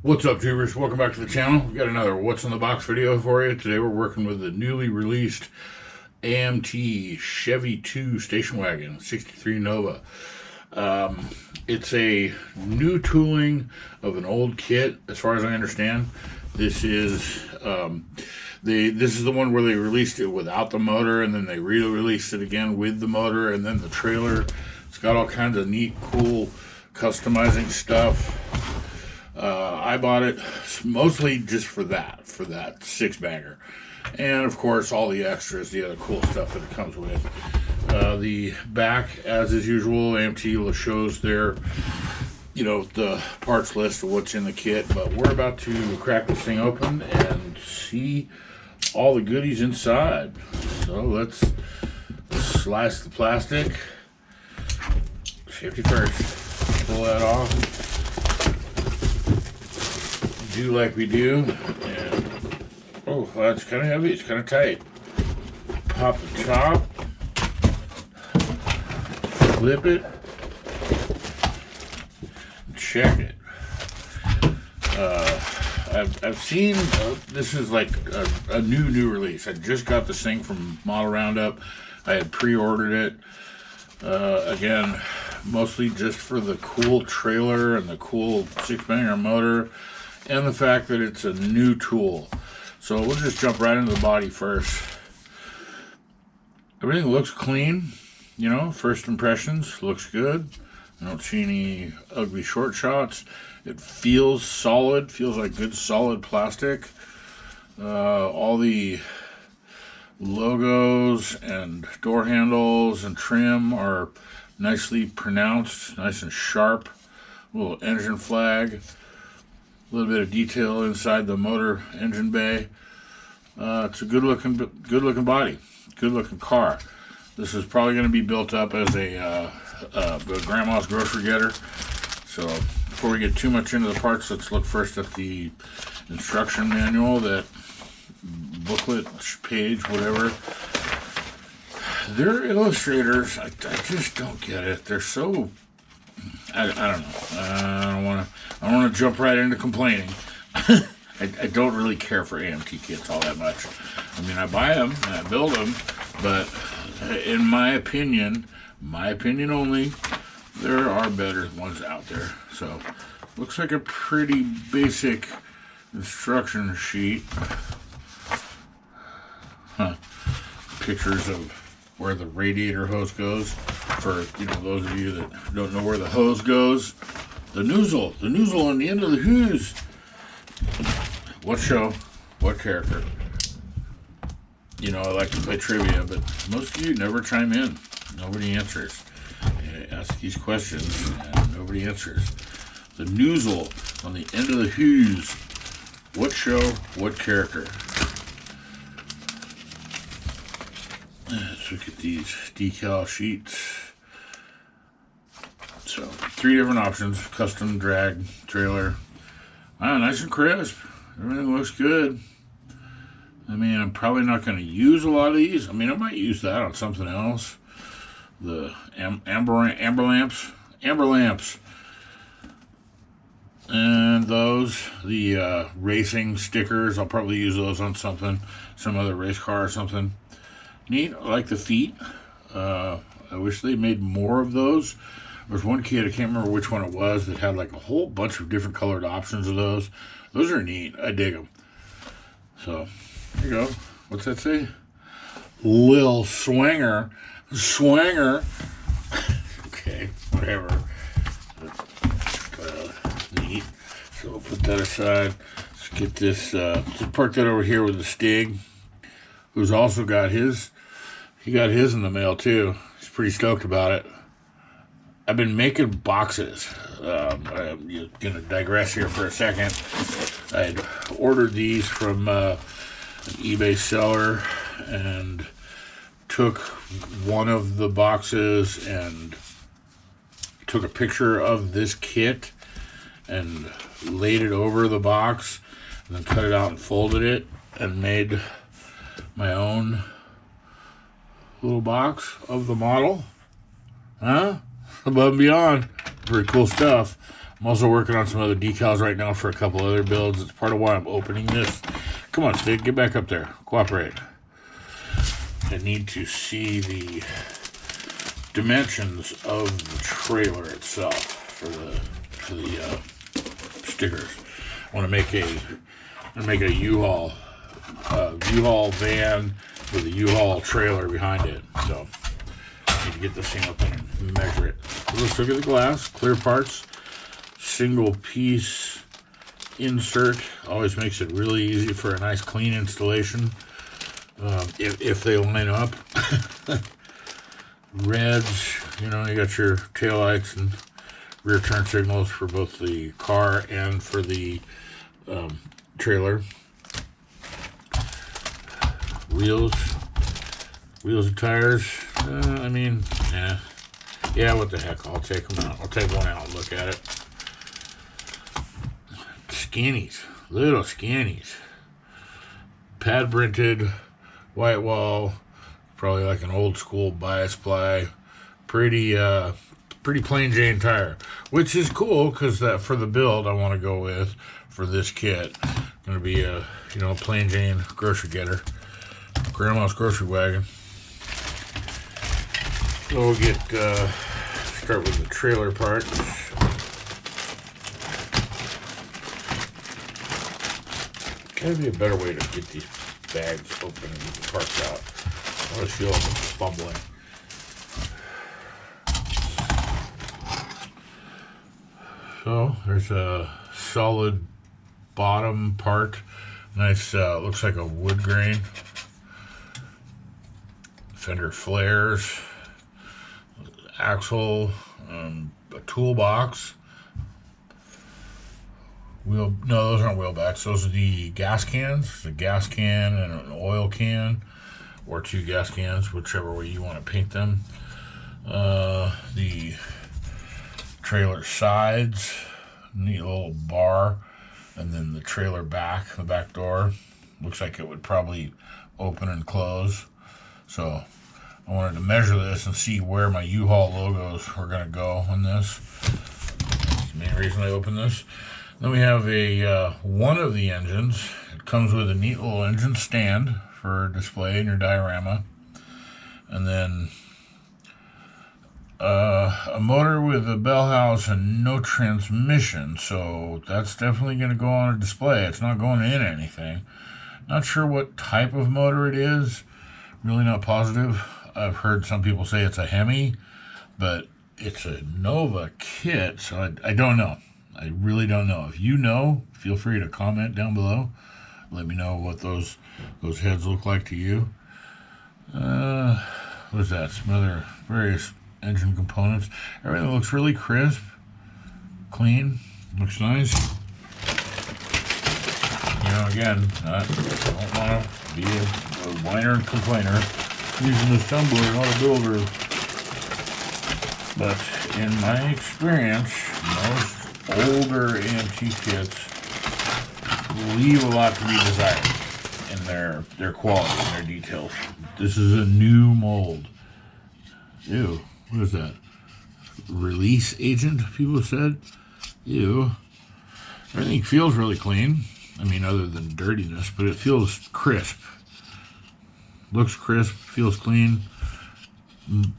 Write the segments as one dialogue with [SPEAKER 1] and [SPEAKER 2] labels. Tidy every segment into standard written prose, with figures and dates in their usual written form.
[SPEAKER 1] What's up, tubers? Welcome back to the channel. We got another What's in the Box video for you. Today we're working with the newly released AMT Chevy 2 station wagon 63 Nova. It's a new tooling of an old kit, as far as I understand. This is this is the one where they released it without the motor, and then they re-released it again with the motor, and then the trailer. It's got all kinds of neat, cool customizing stuff. I bought it mostly just for that six-banger. And of course, all the extras, the other cool stuff that it comes with. The back, as is usual, AMT shows their, the parts list of what's in the kit. But we're about to crack this thing open and see all the goodies inside. So let's slice the plastic. Safety first. Pull that off. Do like we do, and oh, that's kind of heavy. It's kind of tight. Pop the top, flip it, check it. I've seen this is like a new release. I just got this thing from Model Roundup. I had pre-ordered it. Again, mostly just for the cool trailer and the cool six-banger motor, and the fact that it's a new tool. So we'll just jump right into the body first. Everything looks clean, first impressions, looks good. I don't see any ugly short shots. It feels solid, feels like good solid plastic. All the logos and door handles and trim are nicely pronounced, nice and sharp. A little engine flag. A little bit of detail inside the motor engine bay. It's a good looking body, good looking car. This is probably going to be built up as a grandma's grocery getter. So before we get too much into the parts, let's look first at the instruction manual, that booklet page, whatever. Their illustrators, I just don't get it. They're so, I don't know. I don't want to jump right into complaining. I don't really care for AMT kits all that much. I mean, I buy them and I build them, but in my opinion only, there are better ones out there. So, looks like a pretty basic instruction sheet. Pictures of where the radiator hose goes. For those of you that don't know where the hose goes, the nozzle on the end of the hose. What show? What character? I like to play trivia, but most of you never chime in. Nobody answers. I ask these questions and nobody answers. The nozzle on the end of the hose. What show? What character? Let's look at these decal sheets. So, 3 different options: custom, drag, trailer. Nice and crisp. Everything looks good. I mean, I'm probably not going to use a lot of these. I mean, I might use that on something else. The amber lamps. And those, the racing stickers, I'll probably use those on some other race car or something. Neat. I like the feet. I wish they made more of those. There was one kid, I can't remember which one it was, that had like a whole bunch of different colored options of those. Those are neat. I dig them. So, there you go. What's that say? Lil Swanger. Okay, whatever. Neat. So we'll put that aside. Let's get this, just park that over here with the STIG, who's also got his. He got his in the mail too. He's pretty stoked about it. I've been making boxes. I'm going to digress here for a second. I had ordered these from an eBay seller and took one of the boxes and took a picture of this kit and laid it over the box and then cut it out and folded it and made my own little box of the model. Above and beyond. Pretty cool stuff. I'm also working on some other decals right now for a couple other builds. It's part of why I'm opening this. Come on, Stig, get back up there. Cooperate. I need to see the dimensions of the trailer itself for the stickers. I want to make a U-Haul van with a U-Haul trailer behind it. So I need to get this thing up and measure it. So let's look at the glass. Clear parts. Single piece insert. Always makes it really easy for a nice clean installation. If they line up. Reds, you know, you got your taillights and rear turn signals for both the car and for the trailer. Wheels and tires. I mean, yeah, what the heck? I'll take them out. I'll take one out and look at it. Skinnies, little skinnies. Pad printed, white wall. Probably like an old school bias ply. Pretty plain Jane tire, which is cool because that for the build I want to go with for this kit. Going to be a plain Jane grocery getter, grandma's grocery wagon. So we'll get start with the trailer part. Gotta be a better way to get these bags open and get the parts out. I always feel like I'm fumbling. So there's a solid bottom part. Nice, looks like a wood grain. Fender flares. Axle. A toolbox. No, those aren't wheel backs. Those are the gas cans. A gas can and an oil can. Or two gas cans, whichever way you want to paint them. The trailer sides, neat little bar, and then the trailer back, the back door. Looks like it would probably open and close. So I wanted to measure this and see where my U-Haul logos were going to go on this. That's the main reason I opened this. Then we have a one of the engines. It comes with a neat little engine stand for display in your diorama, and then a motor with a bell house and no transmission, so that's definitely going to go on a display. It's not going in anything. Not sure what type of motor it is, really not positive. I've heard some people say it's a Hemi, but it's a Nova kit, so I don't know. I really don't know. If you know, feel free to comment down below. Let me know what those heads look like to you. What is that? Some other various engine components. Everything looks really crisp, clean, looks nice. You know, again, I don't want to be a whiner and complainer using this tumbler, not a builder. But in my experience, most older AMT kits leave a lot to be desired in their quality and their details. This is a new mold. Ew, what is that? Release agent, people said? Ew. Everything feels really clean. I mean, other than dirtiness, but it feels crisp. Looks crisp, feels clean.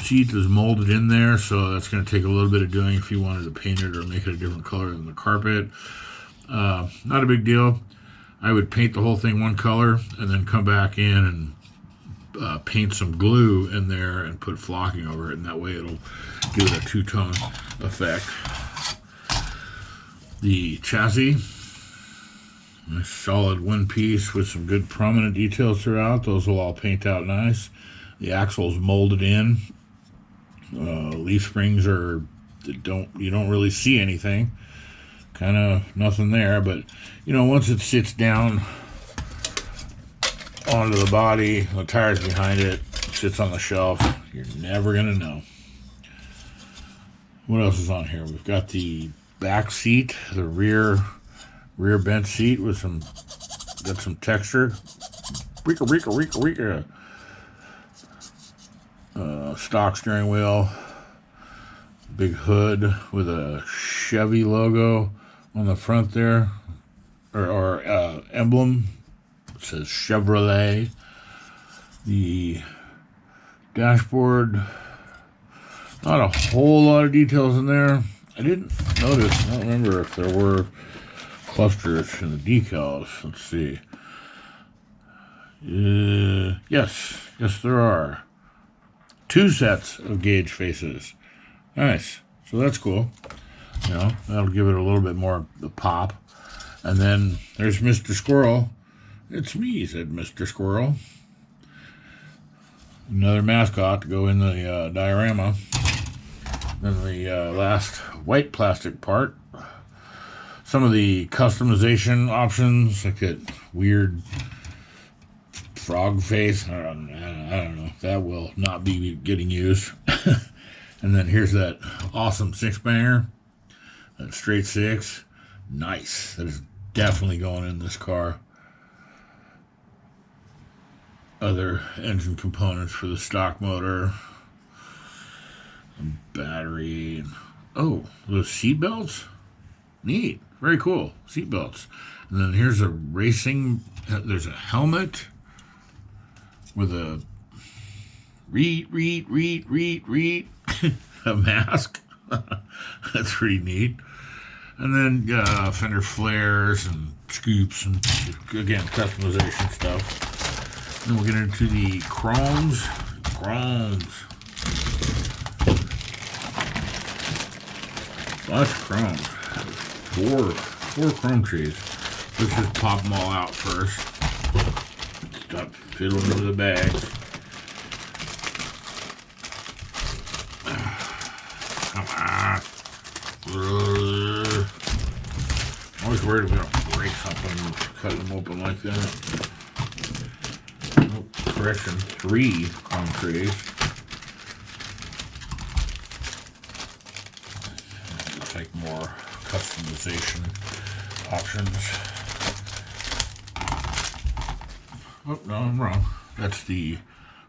[SPEAKER 1] Seat is molded in there, so that's going to take a little bit of doing if you wanted to paint it or make it a different color than the carpet. Not a big deal. I would paint the whole thing one color and then come back in and paint some glue in there and put flocking over it, and that way it'll give it a two-tone effect. The chassis, a solid one piece with some good prominent details throughout. Those will all paint out nice. The axle's molded in. Leaf springs are you don't really see anything. Kind of nothing there, but you know, once it sits down onto the body, the tires behind it, sits on the shelf, you're never gonna know. What else is on here? We've got the back seat, the rear bench seat with some texture. Rika. Stock steering wheel, big hood with a Chevy logo on the front there, or emblem. It says Chevrolet. The dashboard, not a whole lot of details in there. I didn't notice, I don't remember if there were clusters in the decals. Let's see. Yes, there are 2 sets of gauge faces. Nice. So that's cool. You know, that'll give it a little bit more the pop. And then there's Mr. Squirrel. It's me, said Mr. Squirrel. Another mascot to go in the diorama. Then the last white plastic part. Some of the customization options, like that weird frog face. I don't know. That will not be getting used. And then here's that awesome 6-banger. That straight 6. Nice. That is definitely going in this car. Other engine components for the stock motor. Battery. Oh, those seat belts? Neat. Very cool. Seat belts. And then here's a racing. There's a helmet with a read a mask. That's pretty neat. And then fender flares and scoops and, again, customization stuff. Then we'll get into the chromes. Lots of chromes. Four chrome trees. Let's just pop them all out first. Stop fiddling with the bags. Come on. I'm always worried I'm going to break something and cut them open like that. Oh, correction, 3 chrome trees. Looks like more customization options. Oh, no, I'm wrong. That's the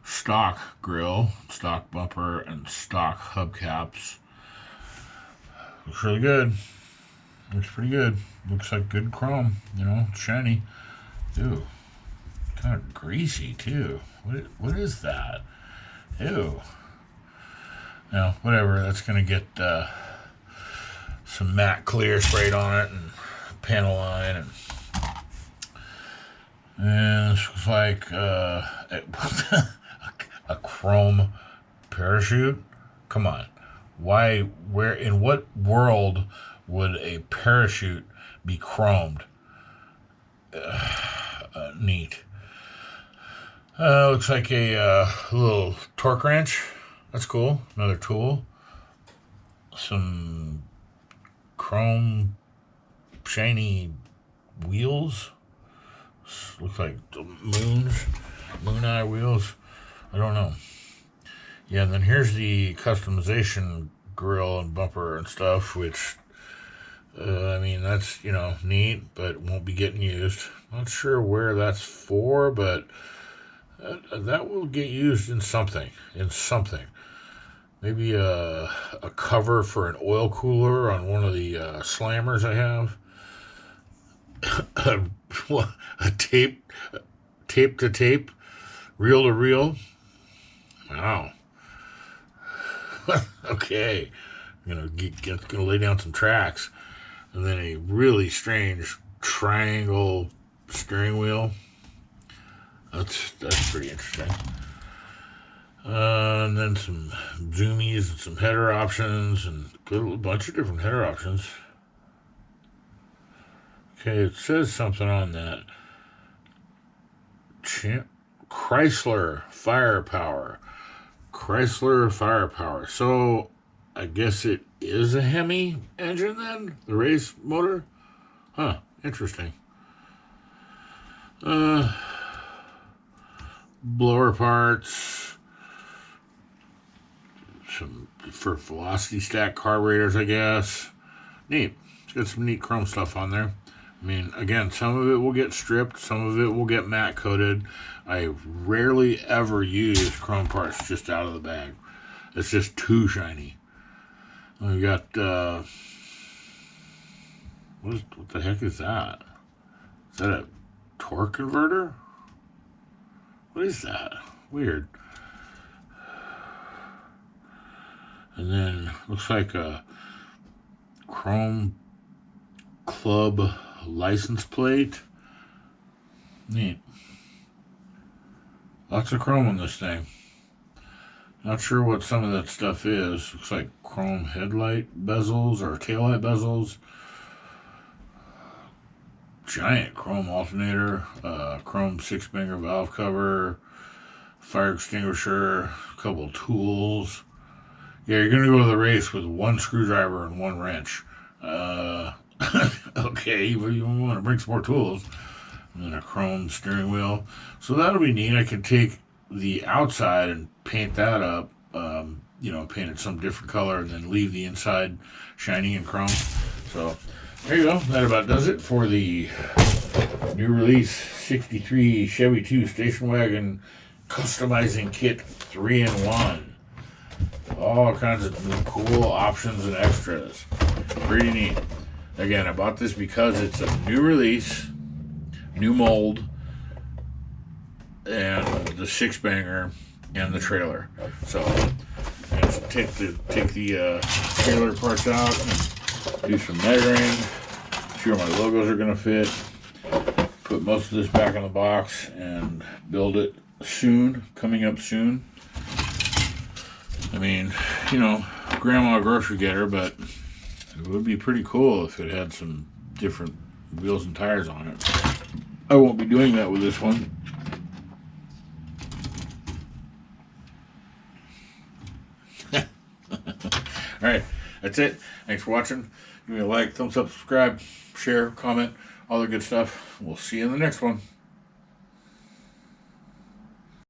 [SPEAKER 1] stock grill, stock bumper, and stock hubcaps. Looks really good. Looks pretty good. Looks like good chrome, you know, shiny. Ew. Kind of greasy, too. What is that? Ew. Now, whatever. That's going to get some matte clear sprayed on it and panel line. And this looks like a chrome parachute. Come on. Why, where, in what world would a parachute be chromed? Neat. Looks like a little torque wrench. That's cool. Another tool. Some chrome shiny wheels. Looks like moon eye wheels. I don't know. Yeah, and then here's the customization grill and bumper and stuff, which, I mean, that's, you know, neat, but won't be getting used. Not sure where that's for, but that will get used in something. Maybe a cover for an oil cooler on one of the slammers I have. A tape to tape, reel to reel. Wow. Okay, I'm gonna lay down some tracks, and then a really strange triangle steering wheel. That's pretty interesting. And then some zoomies and some header options and a bunch of different header options. Okay, it says something on that. Chrysler Firepower. So I guess it is a Hemi engine then? The race motor? Huh, interesting. Blower parts. Some for velocity stack carburetors, I guess. Neat. It's got some neat chrome stuff on there. I mean, again, some of it will get stripped, some of it will get matte coated. I rarely ever use chrome parts just out of the bag. It's just too shiny. We got What the heck is that? Is that a torque converter? What is that? Weird. And then looks like a chrome club license plate. Neat. Lots of chrome on this thing. Not sure what some of that stuff is. Looks like chrome headlight bezels or taillight bezels. Giant chrome alternator, chrome 6-banger valve cover, fire extinguisher, a couple tools. Yeah, you're gonna go to the race with one screwdriver and one wrench. Okay, you want to bring some more tools. And then a chrome steering wheel. So that'll be neat. I can take the outside and paint that up. Paint it some different color and then leave the inside shiny and chrome. So there you go. That about does it for the new release 63 Chevy 2 station wagon customizing kit 3-in-1. All kinds of new cool options and extras. Pretty neat. Again, I bought this because it's a new release, new mold, and the 6-banger and the trailer. So just take the trailer parts out and do some measuring, see where my logos are going to fit, put most of this back in the box, and build it soon, coming up soon. I mean, grandma grocery getter, but it would be pretty cool if it had some different wheels and tires on it. I won't be doing that with this one. Alright, that's it. Thanks for watching. Give me a like, thumbs up, subscribe, share, comment, all the good stuff. We'll see you in the next one.